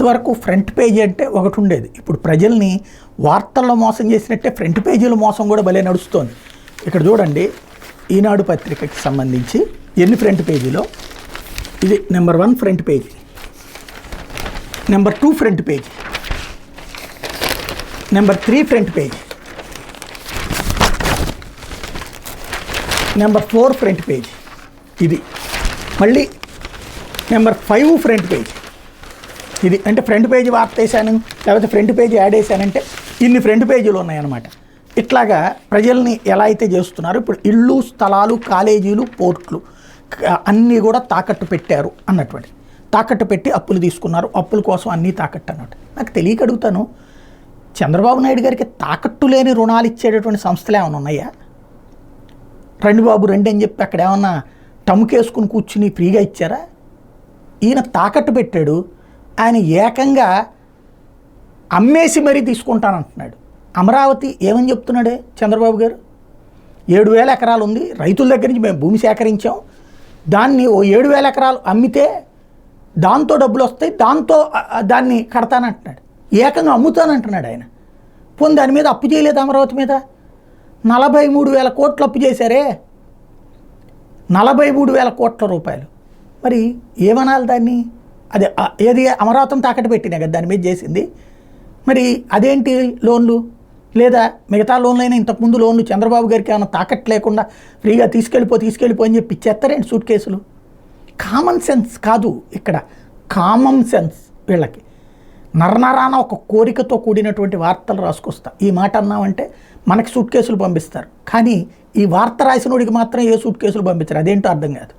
ఇదివరకు front page అంటే ఒకటి ఉండేది. ఇప్పుడు ప్రజల్ని వార్తల్లో మోసం చేసినట్టే ఫ్రంట్ పేజీల మోసం కూడా భలే నడుస్తోంది. ఇక్కడ చూడండి, ఈనాడు పత్రికకి సంబంధించి ఎన్ని ఫ్రంట్ పేజీలో, ఇది number 1 front page, number 2 front page, number 3 front page, number 4 front page, ఇది మళ్ళీ నెంబర్ 5 ఫ్రంట్ పేజీ. ఇది అంటే ఫ్రంట్ పేజీ వార్త వేసాను, లేకపోతే ఫ్రంట్ పేజీ యాడ్ వేసానంటే ఇన్ని ఫ్రంట్ పేజీలు ఉన్నాయన్నమాట. ఇట్లాగా ప్రజల్ని ఎలా అయితే చేస్తున్నారు. ఇప్పుడు ఇళ్ళు, స్థలాలు, కాలేజీలు, పోర్ట్లు అన్నీ కూడా తాకట్టు పెట్టారు అన్నటువంటి, తాకట్టు పెట్టి అప్పులు తీసుకున్నారు, అప్పుల కోసం అన్నీ తాకట్టు అన్నట్టు. నాకు తెలియక అడుగుతాను, చంద్రబాబు నాయుడు గారికి తాకట్టు లేని రుణాలు ఇచ్చేటటువంటి సంస్థలు ఏమైనా ఉన్నాయా? రండి బాబు రండి అని చెప్పి అక్కడ ఏమన్నా టముకేసుకుని కూర్చుని ఫ్రీగా ఇచ్చారా? ఈయన తాకట్టు పెట్టాడు, ఆయన ఏకంగా అమ్మేసి మరీ తీసుకుంటానంటున్నాడు. అమరావతి ఏమని చెప్తున్నాడే చంద్రబాబు గారు, 7,000 ఎకరాలు ఉంది, రైతుల దగ్గర నుంచి మేము భూమి సేకరించాం, దాన్ని ఓ 7,000 ఎకరాలు అమ్మితే దాంతో డబ్బులు వస్తాయి, దాంతో దాన్ని కడతానంటున్నాడు. ఏకంగా అమ్ముతానంటున్నాడు ఆయన. పోనీ దాని మీద అప్పు చేయలేదు, అమరావతి మీద 43,000 కోట్లు అప్పు చేశారే, 43,000 కోట్ల రూపాయలు. మరి ఏమనాలి దాన్ని? అదే ఏది అమరావతిని తాకట్టు పెట్టినా కదా దాని మీద చేసింది. మరి అదేంటి లోన్లు, లేదా మిగతా లోన్లైనా ఇంతకుముందు లోన్లు చంద్రబాబు గారికి ఏమైనా తాకట్టు లేకుండా ఫ్రీగా తీసుకెళ్ళిపో అని చెప్పి ఇచ్చేస్తారేంటి సూట్ కేసులు? కామన్ సెన్స్ కాదు ఇక్కడ, కామన్ సెన్స్ వీళ్ళకి. నరనరాన ఒక కోరికతో కూడినటువంటి వార్తలు రాసుకొస్తా, ఈ మాట అన్నామంటే మనకి సూట్ కేసులు పంపిస్తారు, కానీ ఈ వార్త రాసినోడికి మాత్రం ఏ సూట్ కేసులు పంపించారు, అదేంటో అర్థం కాదు.